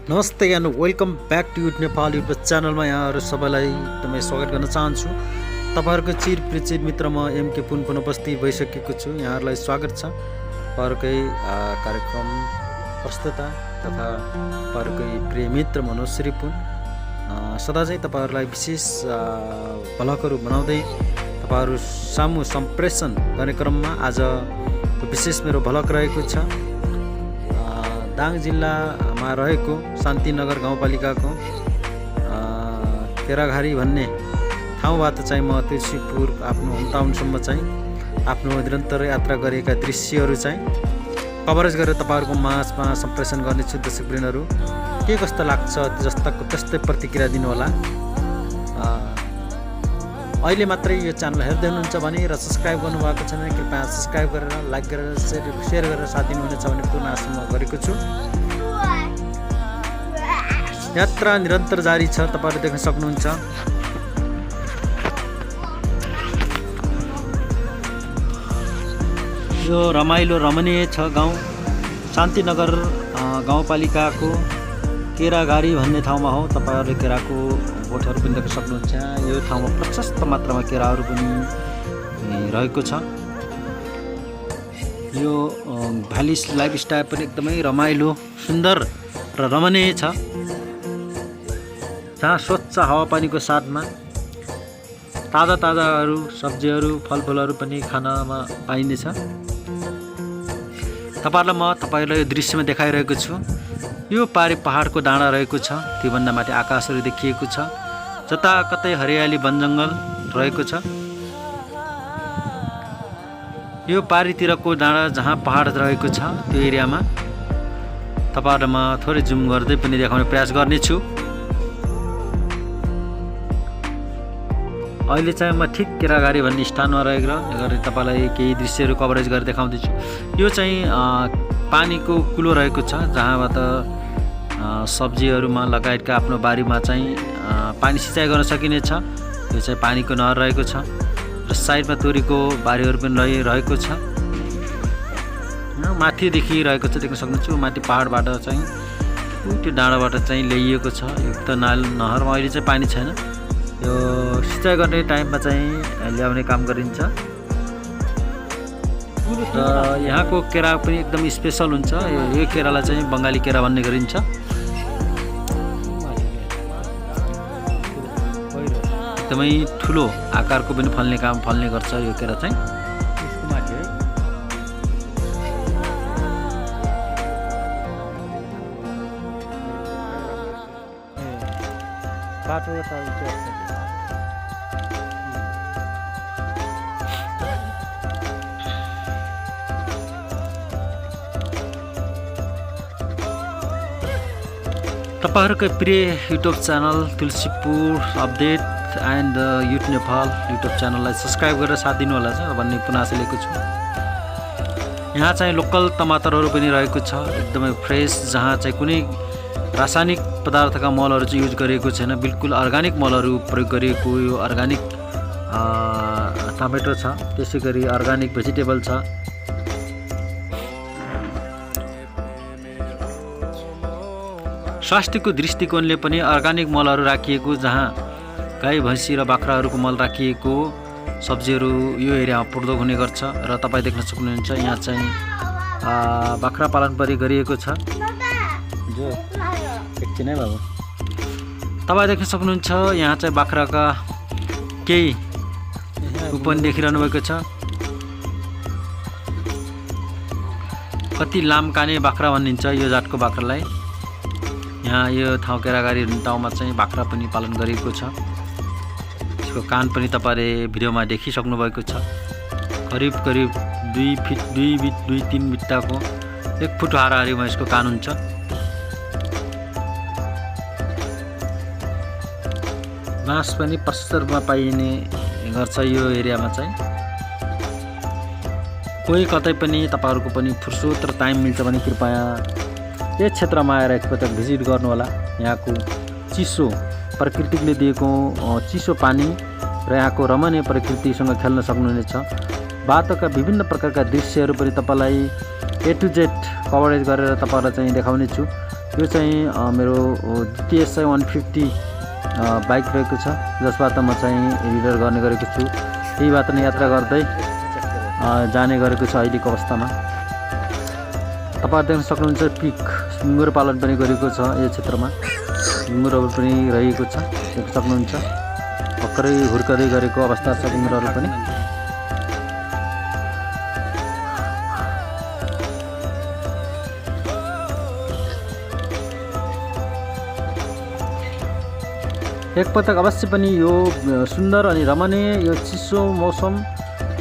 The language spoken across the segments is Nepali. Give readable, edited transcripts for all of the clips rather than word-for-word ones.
नमस्ते एन्ड वेलकम ब्याक टु युट नेपाल युट्युब च्यानलमा यहाँहरू सबैलाई एकदमै स्वागत गर्न चाहन्छु। तपाईँहरूको चिरपरिचित मित्र म एमके पुन उपस्थित भइसकेको छु। यहाँहरूलाई स्वागत छ तपाईँहरूकै कार्यक्रम प्रस्तुता तथा तपाईँहरूकै प्रिय मित्र मनोज श्री पुन। सदा चाहिँ तपाईँहरूलाई विशेष भ्लगहरू बनाउँदै तपाईँहरू सामु सम्प्रेषण गर्ने क्रममा आज विशेष मेरो भ्लग रहेको छ। दाङ जिल्लामा रहेको शान्तिनगर गाउँपालिकाको केराघारी भन्ने ठाउँबाट चाहिँ म तुलसीपुर आफ्नो होमटाउनसम्म चाहिँ आफ्नो निरन्तर यात्रा गरेका दृश्यहरू चाहिँ कभरेज गरेर तपाईँहरूको माझमा सम्प्रेषण गर्नेछु। दर्शकवृन्दहरू के कस्तो लाग्छ जस्ताको त्यस्तै प्रतिक्रिया दिनुहोला। अहिले मात्रै यो च्यानल हेर्दै हुनुहुन्छ भने र सब्सक्राइब गर्नुभएको छैन भने कृपया सब्सक्राइब गरेर लाइक गरेर सेयर गरेर साथ दिनुहुनेछ भने पूर्ण आशा म गरेको छु। यात्रा निरन्तर जारी छ, तपाईँहरूले देख्न सक्नुहुन्छ। यो रमाइलो रमणीय छ गाउँ शान्तिनगर गाउँपालिकाको केराघारी भन्ने ठाउँमा हो। तपाईँहरूले केराको बोटहरू पनि देख्न सक्नुहुन्छ। यो ठाउँमा प्रशस्त मात्रामा केराहरू पनि रहेको छ। यो भ्याली लाइफस्टाइल पनि एकदमै रमाइलो सुन्दर र रमणीय छ, जहाँ स्वच्छ हावापानीको साथमा ताजा ताजाहरू सब्जीहरू फलफुलहरू पनि खानमा पाइनेछ। तपाईँहरूलाई यो दृश्यमा देखाइरहेको छु। यो पारी पहाडको डाँडा रहेको छ, त्योभन्दा माथि आकाशहरू देखिएको छ, जताकतै हरियाली वनजङ्गल रहेको छ। यो पारीतिरको डाँडा जहाँ पहाड रहेको छ त्यो एरियामा तपाईँहरूलाई म थोरै जुम गर्दै पनि देखाउने प्रयास गर्नेछु। अहिले चाहिँ म ठिक केराघारी भन्ने स्थानमा रहेर तपाईँलाई केही दृश्यहरू कभरेज गरेर देखाउँदैछु। यो चाहिँ पानीको कुलो रहेको छ, जहाँबाट सब्जीहरूमा लगायतका आफ्नो बारीमा चाहिँ पानी सिँचाइ गर्न सकिनेछ। यो चाहिँ पानीको नहर रहेको छ र साइडमा तोरीको बारीहरू पनि रहेको छ। माथिदेखि रहेको छ, देख्न सक्नुहुन्छ। माथि पहाडबाट चाहिँ त्यो डाँडाबाट चाहिँ ल्याइएको छ। एक त नहरमा अहिले चाहिँ पानी छैन, यो सिँचाइ गर्ने टाइममा चाहिँ ल्याउने काम गरिन्छ। र यहाँको केरा पनि एकदम स्पेसल हुन्छ। यो केरालाई चाहिँ बङ्गाली केरा भन्ने गरिन्छ। एकदमै ठुलो आकारको पनि फल्ने गर्छ यो केरा चाहिँ। तपाईँहरूकै प्रिय YouTube channel Tulsipur update and युट नेपाल युट्युब च्यानललाई सब्सक्राइब गरेर साथ दिनु होला भन्ने पुनः आशा लिएको छु। यहाँ चाहिँ लोकल टमाटरहरू पनि रहेको छ, एकदमै फ्रेस, जहाँ चाहिँ कुनै रासायनिक पदार्थका मलहरू चाहिँ युज गरिएको छैन। बिल्कुल अर्ग्यानिक मलहरू प्रयोग गरिएको यो अर्ग्यानिक टमाटर छ। त्यसै गरी अर्ग्यानिक भेजिटेबल छ। स्वास्थ्यको दृष्टिकोणले पनि अर्ग्यानिक मलहरू राखिएको, जहाँ गाई भैँसी र बाख्राहरूको मल राखिएको सब्जीहरू यो एरियामा प्रयोग हुने गर्छ। र तपाईँ देख्न सक्नुहुन्छ यहाँ चाहिँ बाख्रा पालन पनि गरिएको छ। जो एकछिन है बाबु, तपाईँ देख्न सक्नुहुन्छ यहाँ चाहिँ बाख्राका केही पनि देखिरहनु भएको छ। कति लामकाने बाख्रा भनिन्छ यो जातको बाख्रालाई। यहाँ यो ठाउँ केराघारी ठाउँमा चाहिँ बाख्रा पनि पालन गरिएको छ। यसको कान पनि तपाईँले भिडियोमा देखिसक्नु भएको छ। करिब 2-3 बिट्टाको 1 फुट हाराहारीमा यसको कान हुन्छ। बाँस पनि प्रशस्तमा पाइने गर्छ यो एरियामा चाहिँ। कोही कतै पनि तपाईँहरूको पनि फुर्सद र टाइम मिल्छ भने कृपया यस क्षेत्रमा आएर एकपटक भिजिट गर्नुहोला। यहाँको चिसो प्रकृतिले दिएको चिसो पानी र यहाँको रमणीय प्रकृतिसँग खेल्न सक्नुहुनेछ। बाटोका विभिन्न प्रकारका दृश्यहरू पनि तपाईँलाई A to Z कभरेज गरेर तपाईँहरूलाई चाहिँ देखाउने छु। यो चाहिँ मेरो GTS 150 बाइक रहेको छ, जसबाट म चाहिँ रिडर गर्ने गरेको छु। यही बाटो नै यात्रा गर्दै जाने गरेको छु अहिलेको अवस्थामा। तपाईहरु देख्न सक्नुहुन्छ पिक सुँगुर पालन पनि गरेको छ यो क्षेत्रमा। सुँगुरहरू पनि रहेको छ, देख्न सक्नुहुन्छ। भर्खरै हुर्कदै गरेको अवस्था छ सुँगुरहरू पनि। एकपटक अवश्य पनि यो सुन्दर अनि रमणीय यो चिसो मौसम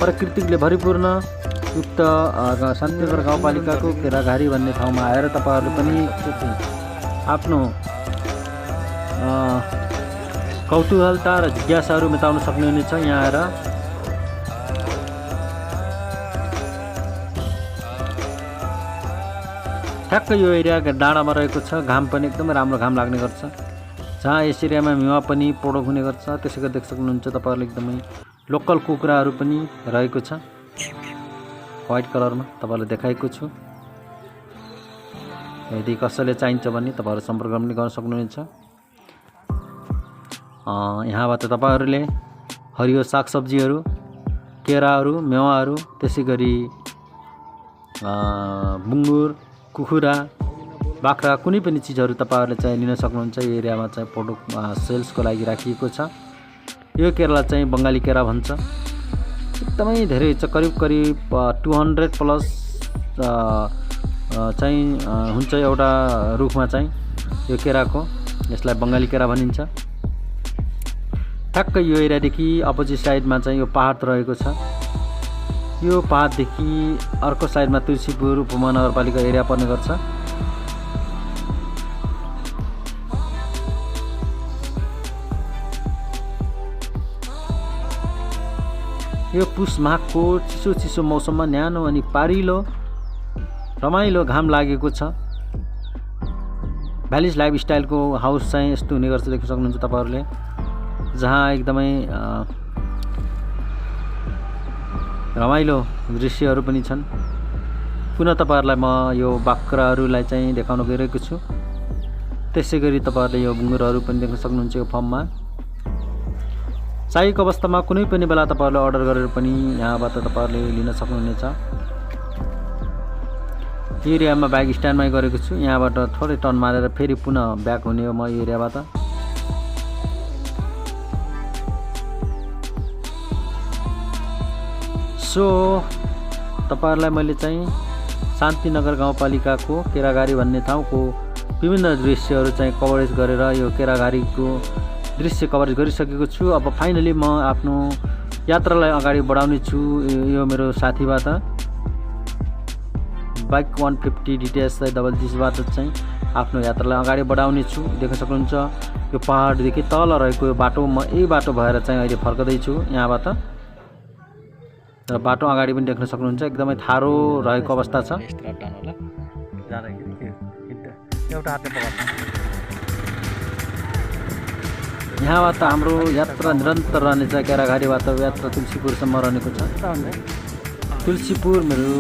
प्राकृतिकले भरिपूर्ण युक्त शान्तिनगर गाउँपालिकाको केराघारी भन्ने ठाउँमा आएर तपाईहरुले पनि आफ्नो कौतूहलता र जिज्ञासाहरू मेटाउन सक्नुहुनेछ। यहाँ आएर ठ्याक्क यो एरिया डाँडामा रहेको छ। घाम पनि एकदमै राम्रो घाम लाग्ने गर्छ। जहाँ यस एरियामा मेवा पनि प्रोडक्ट हुने गर्छ। त्यसैगरी देख्न सक्नुहुन्छ तपाईहरुले एकदमै लोकल कुखुराहरू पनि रहेको छ। व्हाइट कलरमा तपाईहरुलाई देखाएको छु। यदि कसैले चाहिन्छ भने तपाईहरु सम्पर्क पनि गर्न सक्नुहुनेछ। यहाँबाट तपाईहरुले हरियो सागसब्जीहरू, केराहरू, मेवाहरू, त्यसैगरी बुङ्गुर, कुखुरा, बाख्रा कुनै पनि चीजहरू तपाईहरुले चाहिँ लिन सक्नुहुन्छ। यो एरियामा चाहिँ प्रोडक्ट सेल्सको लागि राखिएको छ। यो केरालाई चाहिँ बंगाली केरा भन्छ। एकदमै धेरै छ, करिब 200 प्लस चाहिँ हुन्छ एउटा रुखमा चाहिँ यो केराको। यसलाई बंगाली केरा भनिन्छ। ठ्याक्क यो एरियादेखि अपोजिट साइडमा चाहिँ यो पहाड रहेको छ। यो पहाडदेखि अर्को साइडमा तुलसीपुर उपमहानगरपालिका एरिया पर्ने गर्छ। यो पुष माघको चिसो चिसो मौसममा न्यानो अनि पारिलो रमाइलो घाम लागेको छ। भ्यालिज लाइफस्टाइलको हाउस चाहिँ यस्तो हुने गर्छ, देख्न सक्नुहुन्छ तपाईहरुले। जहाँ एकदमै रमाइलो दृश्यहरू पनि छन्। पुनः तपाईहरुलाई म यो बाख्राहरूलाई चाहिँ देखाउन गइरहेको छु। त्यसैगरी तपाईहरुले यो बुङ्गुरहरू पनि देख्न सक्नुहुन्छ यो फर्ममा। चाहिएको अवस्थामा कुनै पनि बेला तपाईहरुले अर्डर गरेर पनि यहाँबाट तपाईहरुले लिन सक्नुहुनेछ। एरियामा बाइक स्ट्यान्डमै गरेको छु। यहाँबाट थोरै टर्न मारेर फेरि पुनः ब्याक हुने हो म यो एरियाबाट। सो तपाईहरुलाई मैले चाहिँ शान्तिनगर गाउँपालिकाको केराघारी भन्ने ठाउँको विभिन्न दृश्यहरू चाहिँ कभरेज गरेर यो केराघारीको दृश्य कभरेज गरिसकेको छु। अब फाइनली म आफ्नो यात्रालाई अगाडि बढाउने छु। यो मेरो साथीबाट बाइक 150 DTS 66बाट चाहिँ आफ्नो यात्रालाई अगाडि बढाउने छु। देख्न सक्नुहुन्छ यो पहाडदेखि तल रहेको यो बाटो, म यही बाटो भएर चाहिँ अहिले फर्कदै छु यहाँबाट। र बाटो अगाडि पनि देख्न सक्नुहुन्छ एकदमै थारो रहेको अवस्था छ। यहाँबाट हाम्रो यात्रा निरन्तर रहनेछ। केराघारीबाट यात्रा तुलसीपुरसम्म रहनेको छ। तुलसीपुर मेरो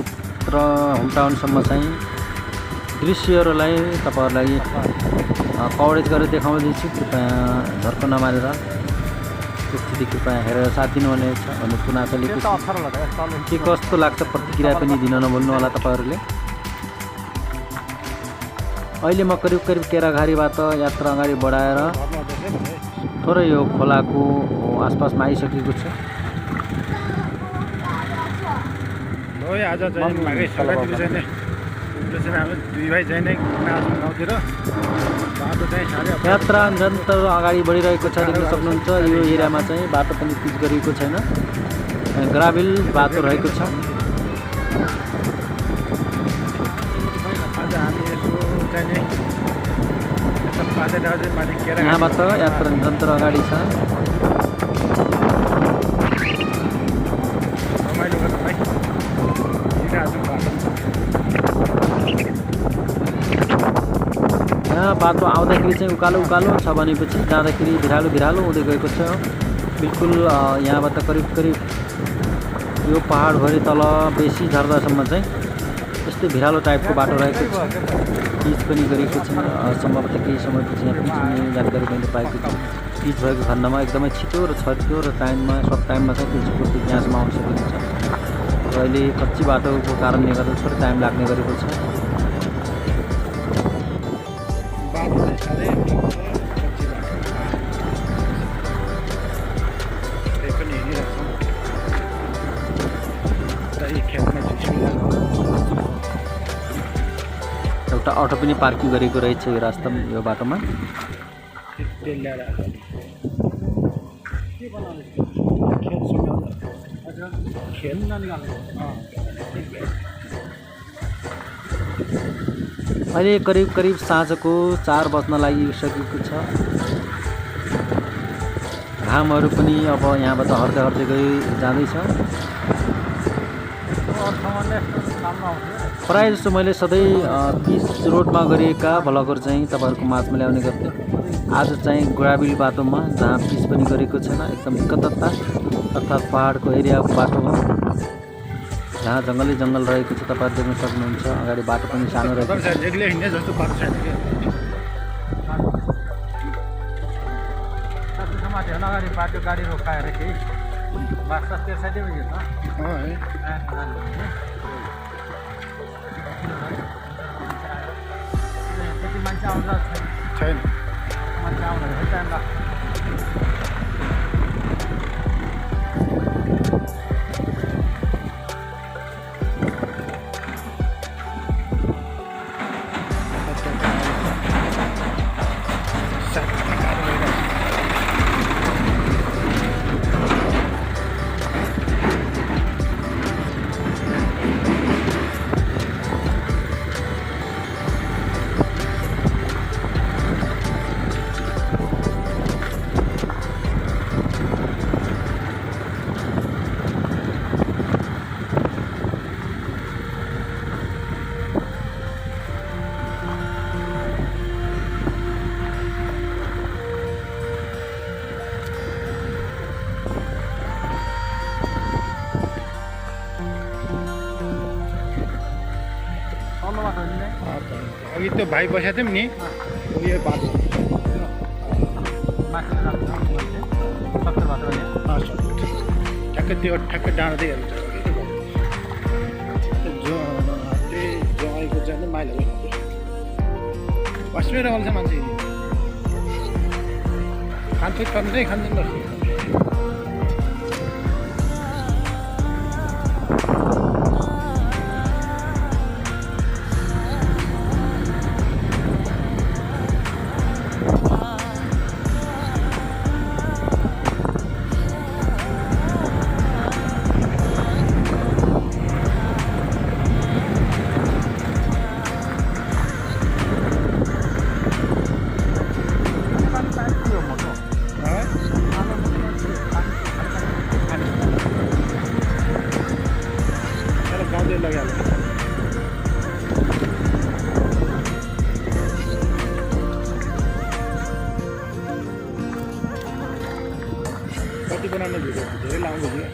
होमटाउनसम्म चाहिँ दृश्यहरूलाई तपाईहरुलाई कभरेज गरेर देखाउँदैछु। कृपया झर्को नमारेर स्थिति कृपया हेरेर साथ दिनुहुनेछ भन्ने पुनः के कस्तो लाग्छ प्रतिक्रिया पनि दिन नभुल्नु होला तपाईहरुले। अहिले म करिब केराघारीबाट यात्रा अगाडि बढाएर थोरै यो खोलाको आसपासमा आइसकेको छु। आज चाहिँ माघे सङ्क्रान्तिको चाहिँ हामी दुई भाइ चाहिँ नै गाउँतिर बाटो चाहिँ यात्रा निरन्तर अगाडि बढिरहेको छ। देख्न सक्नुहुन्छ यो एरियामा चाहिँ बाटो पनि पिच गरिएको छैन, ग्राभेल बाटो रहेको छ। आज हामी यसो चाहिँ यहाँबाट यात्रा निरन्तर अगाडि छ। रमाइलो गर्नु भाइ यहाँ बाटो आउँदाखेरि चाहिँ उकालो छ भनेपछि जाँदाखेरि भिरालो हुँदै गएको छ। बिल्कुल यहाँबाट करिब यो पहाडभरि तल बेसी झर्दासम्म चाहिँ त्यस्तै भिरालो टाइपको बाटो रहेको छ। पिच पनि गरेको छैन। सम्भवतः केही समयपछि यहाँ पिच हुने जानकारी मैले पाएको छु। पिच भएको खण्डमा एकदमै छिटो र छरितो र टाइममा सर्ट टाइममा चाहिँ त्यो चिपुर्ती त्यहाँसम्म आउन सकिन्छ। र अहिले कच्ची बाटोको कारणले गर्दा थोरै टाइम लाग्ने गरेको छ। एउटा अटो पनि पार्किङ गरेको रहेछ यो रास्तामा, यो बाटोमा। अहिले करिब साँझको 4 बज्न लागिसकेको छ। घामहरू पनि अब यहाँबाट हर्दै हर्दै जाँदैछ। प्रायः जस्तो मैले सधैँ पिच रोडमा गरिएका भ्लगहरू चाहिँ तपाईँहरूको माझमा ल्याउने गर्थेँ। आज चाहिँ ग्राभिल बाटोमा जहाँ पिच पनि गरेको छैन, एकदम निकटता अर्थात् पहाडको एरियाको बाटोमा जहाँ जङ्गलै जङ्गल रहेको छ। तपाईँहरू देख्न सक्नुहुन्छ अगाडि बाटो पनि सानो रहेको छ। अगाडि बाटो गाडी रोकाएर केही बास्ता त्यो साइडै उयो छ। त्यति मान्छे आउँछ छैन, मान्छे आउँदाखेरि टाइम लाग्छ। अघि त्यो भाइ बसेको थियौँ नि, उयो बाटो ठ्याक्कै त्यो ठ्याक्कै डाँड्दै हेर्नु त्यही जगाएको चाहिँ माइल बस्मै रहन्छ मान्छे। खान्छ खाँदै खाँदैन रहेछ। कति बनाउने धेरै लाउँदो थियो।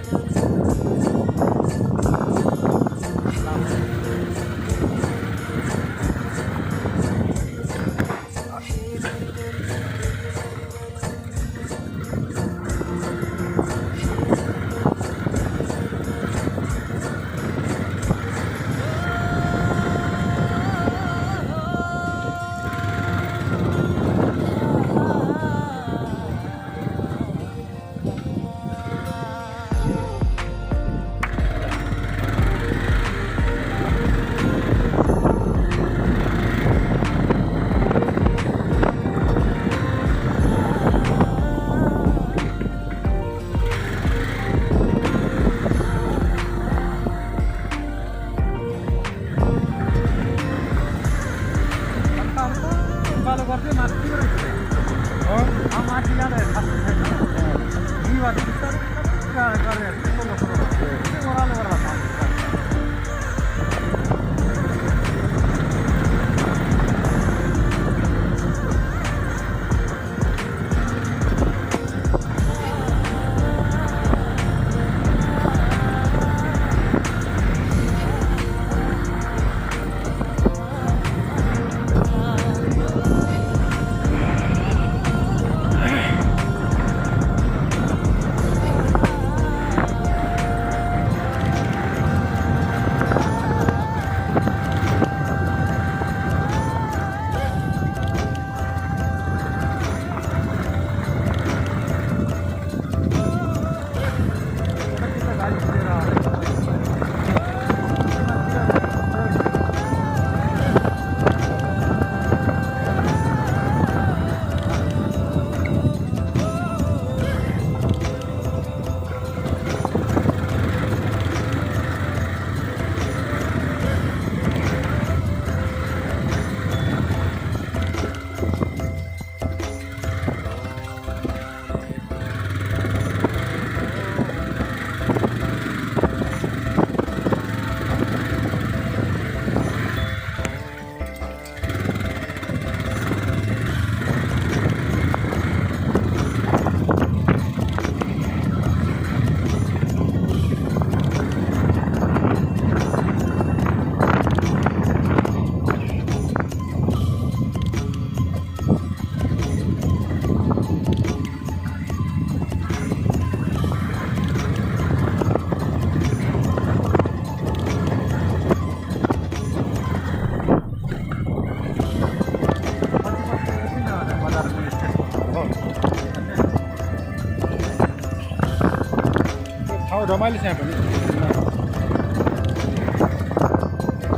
रमाइलो छ यहाँ पनि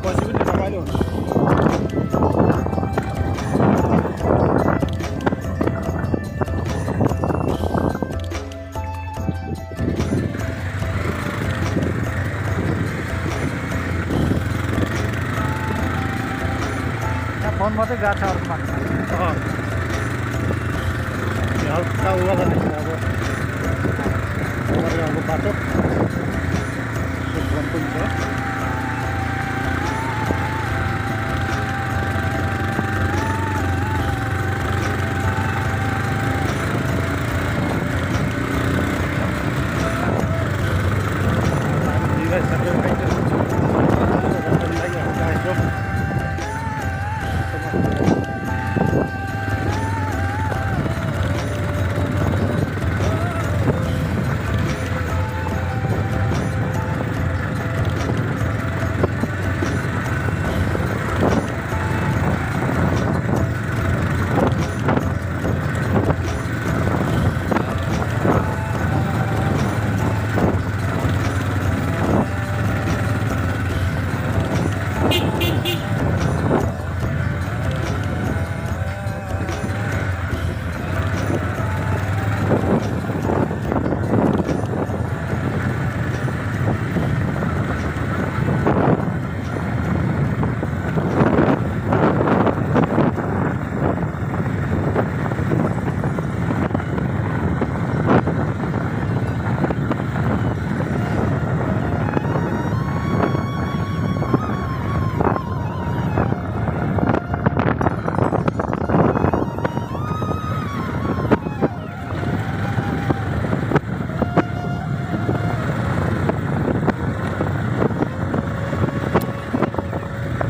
पछि पनि रमाइलो हुन्छ फोन मात्रै गएको छ अर्को मान्छे हल्का उवाला नै अब अब बाटो फोन पनि छ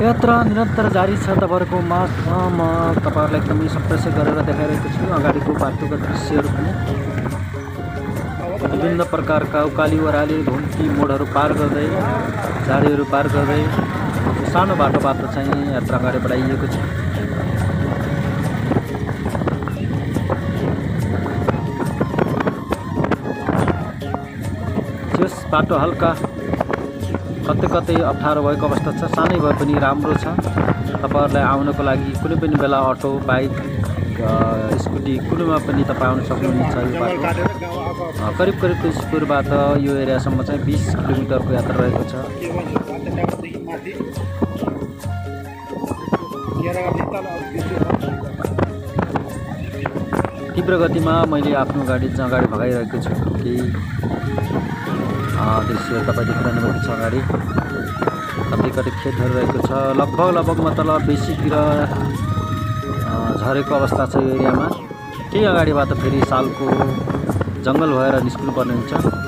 यात्रा निरन्तर जारी छ तपाईँहरूको माझमा म तपाईँहरूलाई एकदमै सप्रेसै गरेर देखाइरहेको छु अगाडिको बाटोका दृश्यहरू पनि विभिन्न प्रकारका उकाली ओह्राली घुम्ती मोडहरू पार गर्दै झाडीहरू पार गर्दै सानो बाटोबाट चाहिँ यात्रा अगाडि बढाइएको छ त्यस बाटो हल्का कतै कतै अप्ठ्यारो भएको अवस्था छ सानै भए पनि राम्रो छ तपाईहरुलाई आउनको लागि कुनै पनि बेला अटो बाइक स्कुटी कुनैमा पनि तपाईं आउन सक्नुहुन्छ यो बाटो करिब करिब तेजपुरबाट यो एरियासम्म चाहिँ 20 किलोमिटरको यात्रा रहेको छ तीव्र गतिमा मैले आफ्नो गाडी चाहिँ अगाडि भगाइरहेको छु केही दृश्य तपाईँ देखिरहनु भएको छ अगाडि कतै कतै खेतहरू रहेको छ लगभग मतलब बेसीतिर झरेको अवस्था छ यो एरियामा केही अगाडिबाट फेरि सालको जङ्गल भएर निस्किनु पर्ने हुन्छ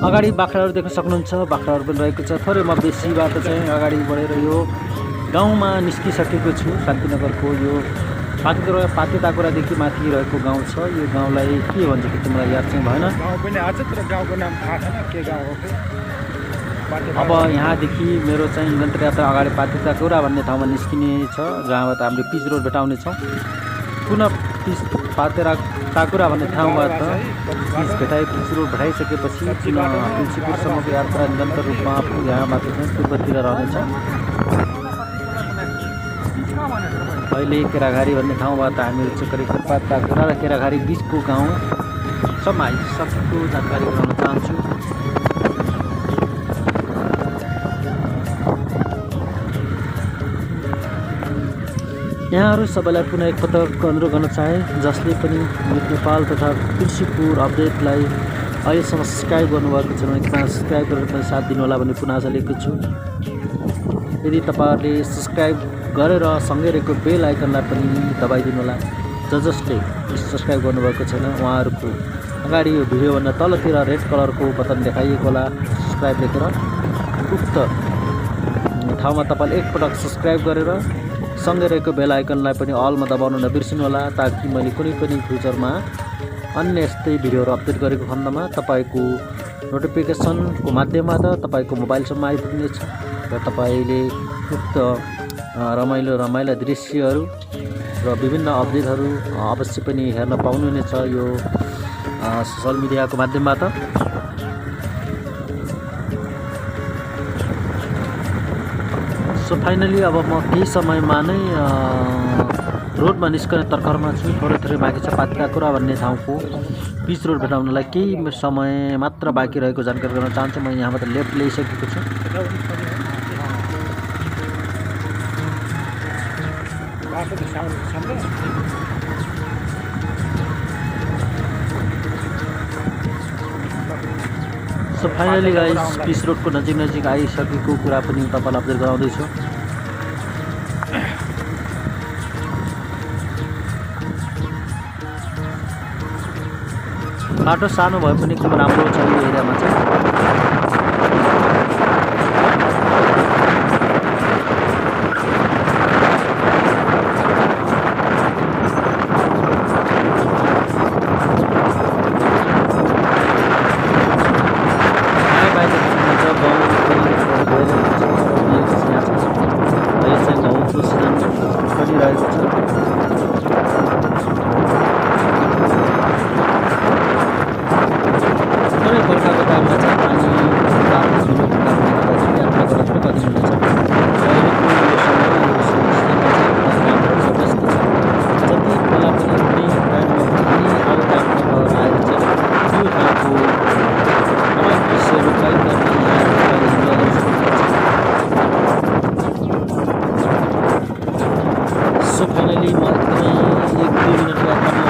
अगाडि बाख्राहरू देख्न सक्नुहुन्छ बाख्राहरू पनि रहेको छ थोरै म बेसीबाट चाहिँ अगाडि बढेर यो गाउँमा निस्किसकेको छु शान्तिनगरको यो पाते ताकुरादेखि माथि रहेको गाउँ छ यो गाउँलाई के भन्छ कि तिमीलाई याद चाहिँ भएन गाउँ पनि आज तर गाउँको नाम थाहा छैन के गाउँ हो अब यहाँदेखि मेरो चाहिँ निरन्तर यात्रा अगाडि पाते ताकुरा भन्ने ठाउँमा निस्किने छ जहाँबाट हामीले पिच रोड भेटाउने छौँ पुनः पाते ताकुरा भन्ने ठाउँबाट पिच रोड भेटाइसकेपछि पुनः तुलसीपुरसम्मको यात्रा निरन्तर रूपमा यहाँबाट चाहिँ पूर्वतिर रहनेछ अहिले केराघारी भन्ने ठाउँबाट हामीहरू चाहिँ करिब पाते ताकुरा र केराघारी बिचको गाउँसम्म आइसकेको जानकारी गराउन चाहन्छु यहाँहरू सबैलाई पुनः एकपटक अनुरोध गर्न चाहे जसले पनि युथ नेपाल तथा कृषिपुर अपडेटलाई अहिलेसम्म सब्सक्राइब गर्नुभएको छैन कृपया सब्सक्राइब गरेर पनि साथ दिनुहोला भन्ने पुनः आशा लिएको छु। यदि तपाईँहरूले सब्सक्राइब गरेर सँगै रहेको बेल आइकनलाई पनि दबाइदिनुहोला। जसले सब्सक्राइब गर्नुभएको छैन उहाँहरूको अगाडि यो भिडियोभन्दा तलतिर रेड कलरको बटन देखाइएको होला सब्सक्राइब लेखेर उक्त ठाउँमा तपाईँले एकपटक सब्सक्राइब गरेर सँगै रहेको बेल आइकनलाई पनि अलमा दबाउन नबिर्सिनुहोला ताकि मैले कुनै पनि फ्युचरमा अन्य यस्तै भिडियोहरू अपडेट गरेको खण्डमा तपाईँको नोटिफिकेसनको माध्यमबाट तपाईँको मोबाइलसम्म आइपुग्नेछ र तपाईँले उक्त रमाइला दृश्यहरू र विभिन्न अपडेटहरू अवश्य पनि हेर्न पाउनुहुनेछ यो सोसल मिडियाको माध्यमबाट। सो फाइनली अब म केही समयमा नै रोडमा निस्कने तर्खरमा छु। थोरै बाँकी छ पातका कुरा भन्ने ठाउँको पिच रोड भेटाउनलाई केही समय मात्र बाँकी रहेको जानकारी गर्न चाहन्छु। म यहाँबाट लेफ्ट लिइसकेको छु। सो फाइनली गाइस पिच रोडको नजिक आइसकेको कुरा पनि तपाईँलाई अपडेट गराउँदैछु। बाटो सानो भए पनि एकदम राम्रो छ यो एरियामा चाहिँ। सो फाइनली म एकदमै 1-2 मिनटको यात्रामा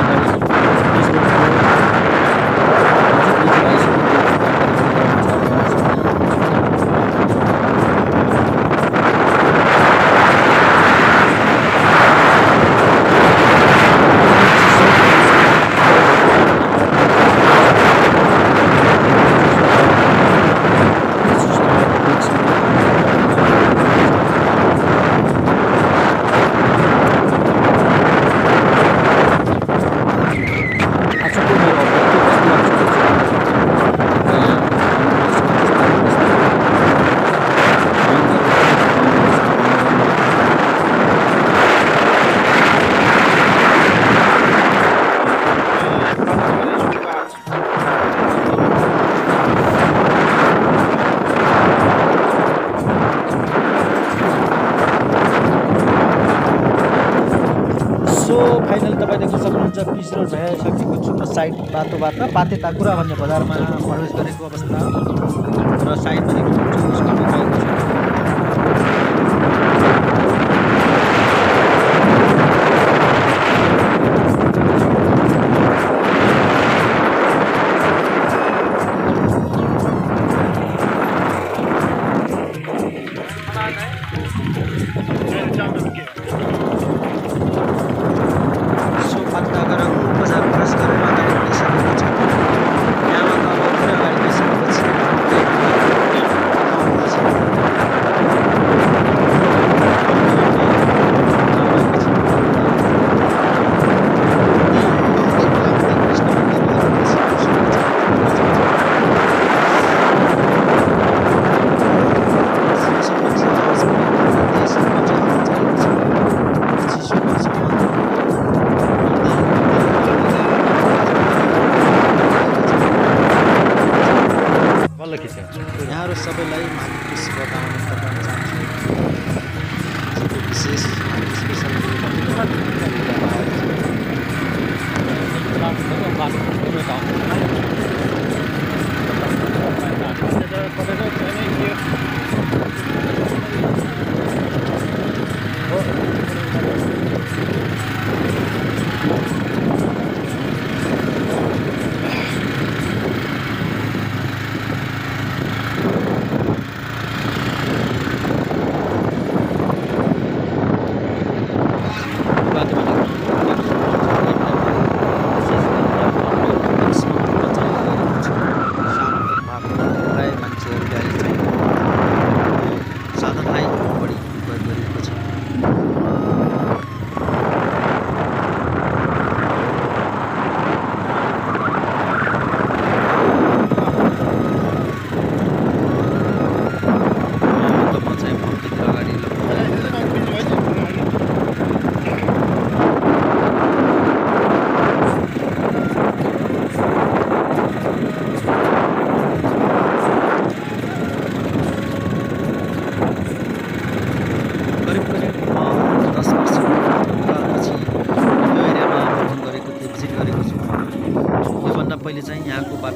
फाइनल तपाईँ देख्न सक्नुहुन्छ पिच रोड भइसकेको छु। म साइड बाटोबाट पाते ताकुरा भन्ने बजारमा प्रवेश गरेको अवस्था र साइडमा देख्न सक्नुहुन्छ स्कुल गएको छ।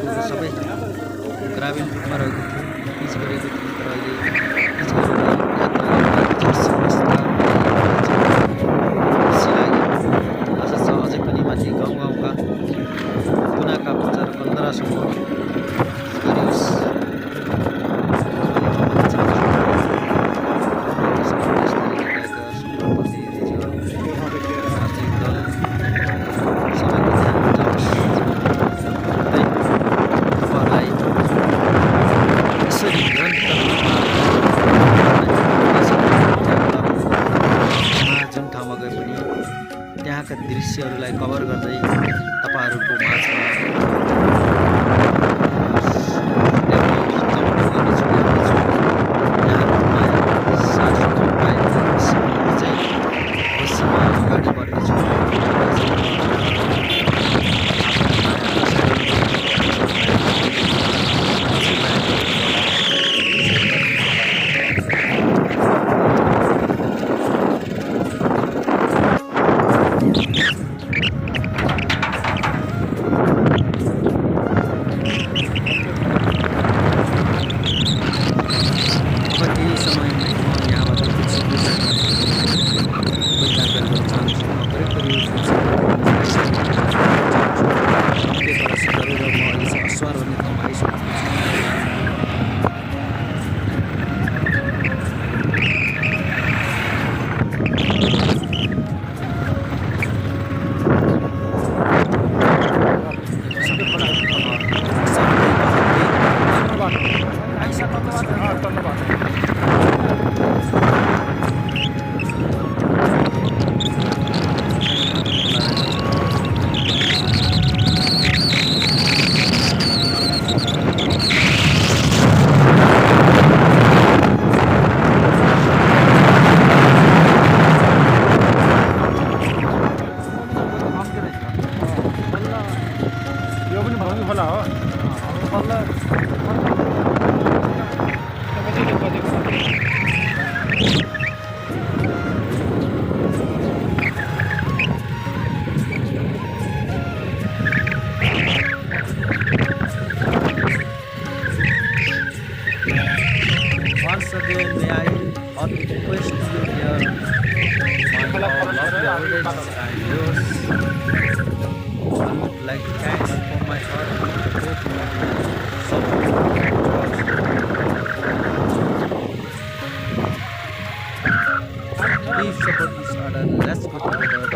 बाटोहरू सबै ग्रामीण रूपमा रहेको थियो, पिच गरेको थियो, तर अहिले पिच गरेर यातायात समस्या खुसी लाग्यो। आशा छ अझै पनि माथि गाउँका कुनाका बजार कन्दरासम्म गरियोस्। त्यहाँका दृश्यहरूलाई कभर गर्दै तपाईँहरूको माझमा अगाडि बढ्नेछु। यो पनि भाउनी खोला हो। Once again, may I request you here, my lovely audience and viewers, I would like to thank from my heart to support. Please support each other. Let's go together.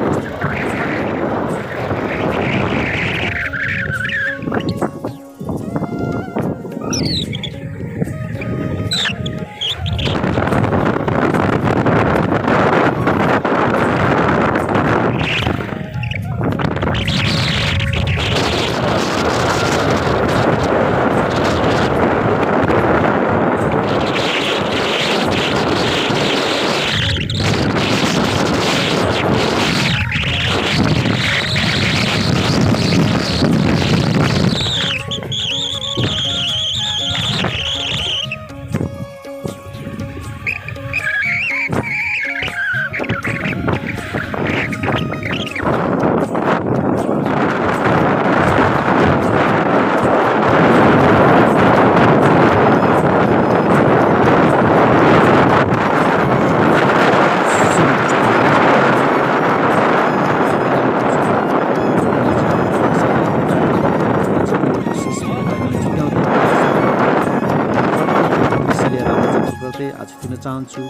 आज दिन चाहन्छु।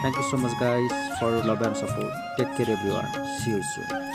Thank you so much guys for love and support. Take care everyone. See you soon.